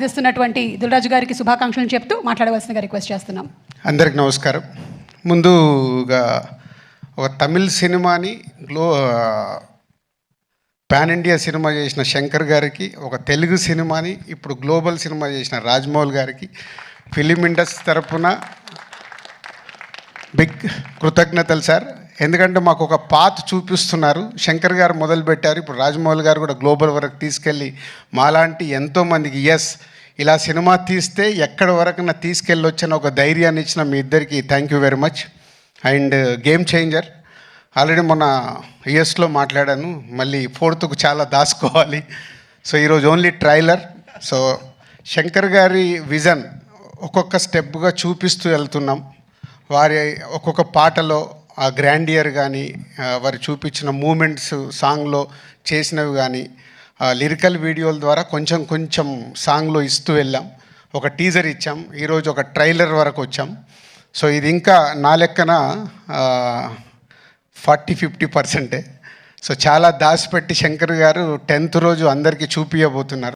ఇస్తున్నటువంటి దిల్రాజు గారికి శుభాకాంక్షలు చెప్తూ మాట్లాడవలసిందిగా రిక్వెస్ట్ చేస్తున్నాం. అందరికి నమస్కారం. ముందుగా ఒక తమిళ్ సినిమాని పాన్ ఇండియా సినిమా చేసిన శంకర్ గారికి, ఒక తెలుగు సినిమాని ఇప్పుడు గ్లోబల్ సినిమా చేసిన రాజమౌళి గారికి ఫిలిం ఇండస్ట్రీ తరపున బిగ్ కృతజ్ఞతలు సార్. ఎందుకంటే మాకు ఒక పాత్ చూపిస్తున్నారు. శంకర్ గారు మొదలుపెట్టారు, ఇప్పుడు రాజమౌళి గారు కూడా గ్లోబల్ వరకు తీసుకెళ్ళి మాలాంటి ఎంతోమందికి ఇలా సినిమా తీస్తే ఎక్కడి వరకు తీసుకెళ్ళొచ్చని ఒక ధైర్యాన్ని ఇచ్చిన మీ ఇద్దరికి thank you very much. And game changer already మొన్న యూఎస్లో మాట్లాడాను, మళ్ళీ ఫోర్త్కు చాలా దాచుకోవాలి. సో ఈరోజు ఓన్లీ ట్రైలర్. సో శంకర్ గారి విజన్ ఒక్కొక్క స్టెప్గా చూపిస్తూ వెళ్తున్నాం. వారి ఒక్కొక్క పాటలో ఆ గ్రాండియర్ కానీ, వారు చూపించిన మూమెంట్స్ సాంగ్లో చేసినవి కానీ, లిరికల్ వీడియోల ద్వారా కొంచెం కొంచెం సాంగ్లో ఇస్తూ వెళ్ళాం. ఒక టీజర్ ఇచ్చాం, ఈరోజు ఒక ట్రైలర్ వరకు వచ్చాం. సో ఇది ఇంకా నా లెక్కన 40-50%. సో చాలా దాచిపెట్టి శంకర్ గారు 10th రోజు అందరికీ చూపించబోతున్నారు.